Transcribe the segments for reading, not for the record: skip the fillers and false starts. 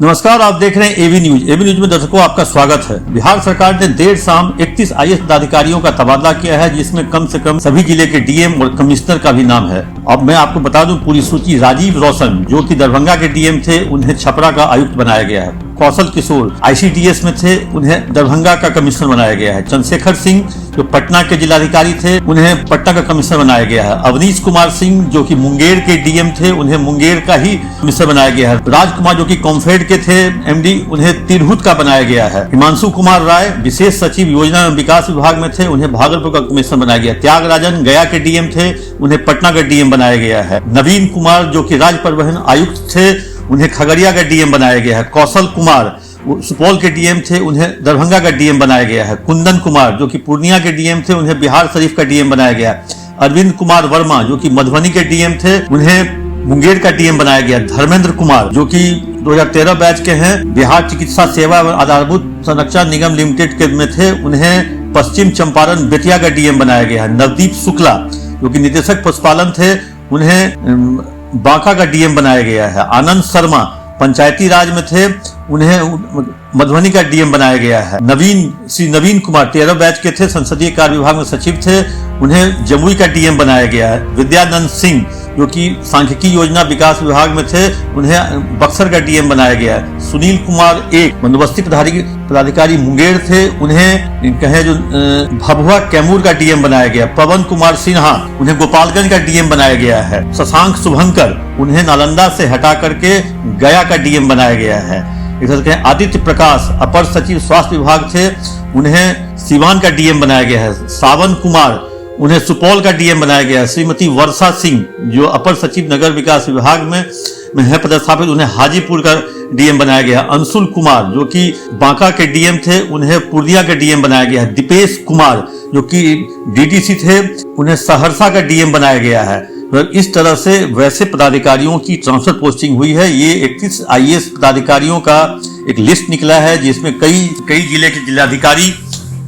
नमस्कार, आप देख रहे हैं एबी न्यूज। एबी न्यूज में दर्शकों आपका स्वागत है। बिहार सरकार ने देर शाम 31 आईएएस पदाधिकारियों का तबादला किया है, जिसमें कम से कम सभी जिले के डीएम और कमिश्नर का भी नाम है। अब मैं आपको बता दूं पूरी सूची। राजीव रोशन जो कि दरभंगा के डीएम थे, उन्हें छपरा का आयुक्त बनाया गया है। कौशल किशोर आईसीडीएस में थे, उन्हें दरभंगा का कमिश्नर बनाया गया है। चंद्रशेखर सिंह जो पटना के जिलाधिकारी थे, उन्हें पटना का कमिश्नर बनाया गया है। अवनीश कुमार सिंह जो कि मुंगेर के डीएम थे, उन्हें मुंगेर का ही कमिश्नर बनाया गया है। राजकुमार जो कि कॉम्फेड के थे एमडी, उन्हें तिरहुत का बनाया गया है। हिमांशु कुमार राय विशेष सचिव योजना एवं विकास विभाग में थे, उन्हें भागलपुर का कमिश्नर बनाया गया। त्यागराजन गया के डीएम थे, उन्हें पटना का डीएम बनाया गया है। नवीन कुमार जो कि राज्य परिवहन आयुक्त थे, उन्हें खगड़िया का डीएम बनाया गया है। कौशल कुमार सुपौल के डीएम थे, उन्हें दरभंगा का डीएम बनाया गया है। कुंदन कुमार जो कि पूर्णिया के डीएम थे, उन्हें बिहार शरीफ का डीएम बनाया गया। अरविंद कुमार वर्मा जो कि मधुबनी के डीएम थे, उन्हें मुंगेर का डीएम बनाया गया। धर्मेंद्र कुमार जो कि 2013 बैच के हैं, बिहार चिकित्सा सेवा एवं आधारभूत संरचना निगम लिमिटेड के में थे, उन्हें पश्चिम चंपारण बेतिया का डीएम बनाया गया है। नवदीप शुक्ला जो कि निदेशक पशुपालन थे, उन्हें बांका का डीएम बनाया गया है। आनंद शर्मा पंचायती राज में थे, उन्हें मधुबनी का डीएम बनाया गया है। श्री नवीन कुमार 13 बैच के थे, संसदीय कार्य विभाग में सचिव थे, उन्हें जमुई का डीएम बनाया गया है। विद्यानंद सिंह जो कि सांख्यिकी योजना विकास विभाग में थे, उन्हें बक्सर का डीएम बनाया गया है। सुनील कुमार एक बंदोबस्ती पदाधिकारी मुंगेर थे, उन्हें कहे जो भभुआ कैमूर का डीएम बनाया गया। पवन कुमार सिन्हा उन्हें गोपालगंज का डीएम बनाया गया है। शशांक शुभंकर उन्हें नालंदा से हटा करके गया का डीएम बनाया गया है। आदित्य प्रकाश अपर सचिव स्वास्थ्य विभाग थे, उन्हें सिवान का डीएम बनाया गया है। सावन कुमार उन्हें सुपौल का डीएम बनाया गया है। श्रीमती वर्षा सिंह जो अपर सचिव नगर विकास विभाग में है पदस्थापित, उन्हें हाजीपुर का डीएम बनाया गया। अंशुल कुमार जो कि बांका के डीएम थे, उन्हें पूर्णिया का डीएम बनाया गया है। दीपेश कुमार जो कि डीडीसी थे, उन्हें सहरसा का डीएम बनाया गया है। इस तरह से वैसे पदाधिकारियों की ट्रांसफर पोस्टिंग हुई है। ये 31 आईएएस पदाधिकारियों का एक लिस्ट निकला है, जिसमें कई जिले के जिलाधिकारी,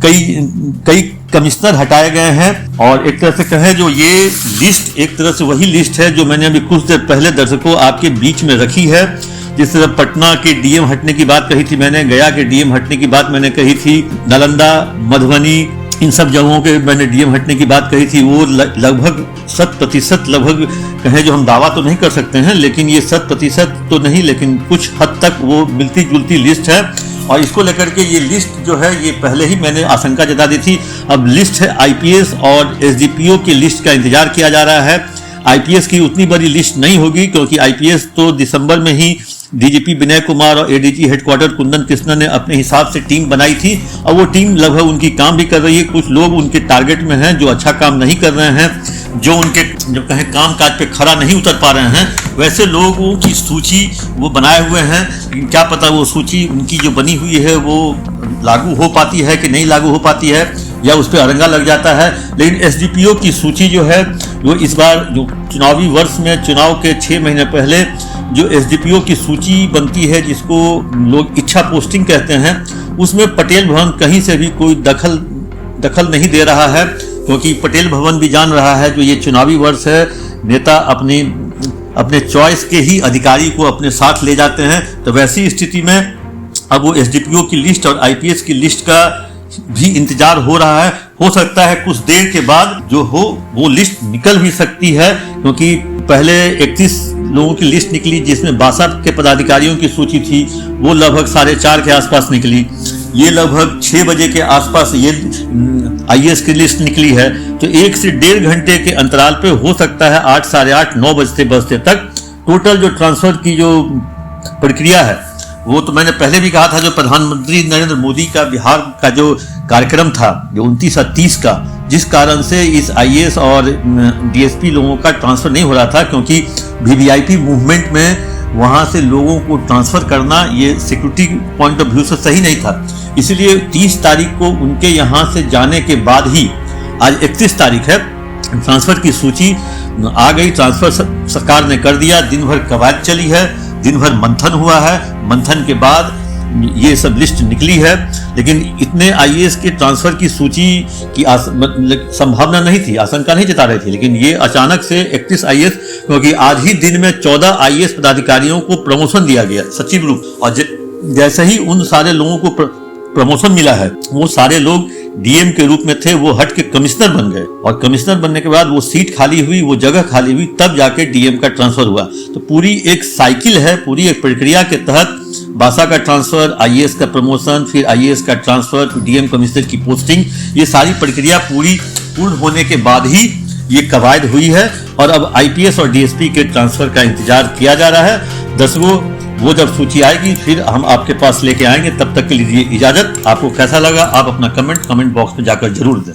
कई कमिश्नर हटाए गए हैं। और एक तरह से कहें जो ये लिस्ट एक तरह से वही लिस्ट है जो मैंने अभी कुछ देर पहले दर्शकों आपके बीच में रखी है। जिस तरह पटना के डीएम हटने की बात कही थी मैंने, गया के डीएम हटने की बात मैंने कही थी, नालंदा, मधुबनी, इन सब जगहों के मैंने डीएम हटने की बात कही थी। वो लगभग 100% लगभग कहें जो हम दावा तो नहीं कर सकते हैं, लेकिन ये 100% तो नहीं, लेकिन कुछ हद तक वो मिलती जुलती लिस्ट है। और इसको लेकर के ये लिस्ट जो है, ये पहले ही मैंने आशंका जता दी थी। अब लिस्ट है आईपीएस और एसडीपीओ की लिस्ट का इंतजार किया जा रहा है। आईपीएस की उतनी बड़ी लिस्ट नहीं होगी, क्योंकि आईपीएस तो दिसंबर में ही डीजीपी विनय कुमार और एडीजी हेडक्वार्टर कुंदन कृष्णन ने अपने हिसाब से टीम बनाई थी, और वो टीम लगभग उनकी काम भी कर रही है। कुछ लोग उनके टारगेट में हैं जो अच्छा काम नहीं कर रहे हैं, जो कहें काम काज पे खरा नहीं उतर पा रहे हैं, वैसे लोगों की सूची वो बनाए हुए हैं। लेकिन क्या पता वो सूची उनकी जो बनी हुई है वो लागू हो पाती है कि नहीं लागू हो पाती है, या उस पर अरंगा लग जाता है। लेकिन एसडीपीओ की सूची जो है, वो इस बार जो चुनावी वर्ष में चुनाव के 6 महीने पहले जो एसडीपीओ की सूची बनती है, जिसको लोग इच्छा पोस्टिंग कहते हैं, उसमें पटेल भवन कहीं से भी कोई दखल नहीं दे रहा है, क्योंकि पटेल भवन भी जान रहा है जो ये चुनावी वर्ष है, नेता अपने चॉइस के ही अधिकारी को अपने साथ ले जाते हैं। तो वैसी स्थिति में अब वो एसडीपीओ की लिस्ट और आईपीएस की लिस्ट का भी इंतजार हो रहा है। हो सकता है कुछ देर के बाद जो हो वो लिस्ट निकल भी सकती है, क्योंकि पहले 31 लोगों की लिस्ट निकली, जिसमें 62 के पदाधिकारियों की सूची थी, वो लगभग 4:30 के आसपास निकली। ये लगभग 6 बजे के आसपास ये आईएएस की लिस्ट निकली है। तो 1 से 1.5 घंटे के अंतराल पे हो सकता है 8, 8:30, 9 बजते तक टोटल जो ट्रांसफर की जो प्रक्रिया है, वो तो मैंने पहले भी कहा था, जो प्रधानमंत्री नरेंद्र मोदी का बिहार का जो कार्यक्रम था, जो 29 और 30 का, जिस कारण से इस आईएएस और डीएसपी लोगों का ट्रांसफर नहीं हो रहा था, क्योंकि वीवीआईपी मूवमेंट में वहां से लोगों को ट्रांसफर करना ये सिक्योरिटी पॉइंट ऑफ व्यू से सही नहीं था। इसलिए 30 तारीख को उनके यहाँ से जाने के बाद ही, आज 31 तारीख है, ट्रांसफर की सूची आ गई। ट्रांसफर सरकार ने कर दिया। दिन भर कवायद चली है, दिन भर मंथन हुआ है। मंथन के बाद ये सब लिस्ट निकली है, लेकिन इतने आईएएस के ट्रांसफर की सूची की संभावना नहीं थी, आशंका नहीं जता रही थी, लेकिन ये अचानक से 31 आईएएस, क्योंकि आज ही दिन में 14 आईएएस पदाधिकारियों को प्रमोशन दिया गया सचिव रूप, और जैसे ही उन सारे लोगों को प्रमोशन मिला है, वो सारे लोग डीएम के रूप में थे, वो हट के कमिश्नर बन गए, और कमिश्नर बनने के बाद वो सीट खाली हुई, वो जगह खाली हुई, तब जाके डीएम का ट्रांसफर हुआ। तो पूरी एक साइकिल है, पूरी एक प्रक्रिया के तहत बासा का ट्रांसफर, आईएएस का प्रमोशन, फिर आईएएस का ट्रांसफर, फिर डीएम कमिश्नर की पोस्टिंग, ये सारी प्रक्रिया पूर्ण होने के बाद ही ये कवायद हुई है, और अब आईपीएस और डीएसपी के ट्रांसफर का इंतजार किया जा रहा है। दर्शकों, वो जब सूची आएगी फिर हम आपके पास लेके आएंगे, तब तक के लिए इजाजत। आपको कैसा लगा आप अपना कमेंट बॉक्स में जाकर जरूर दें।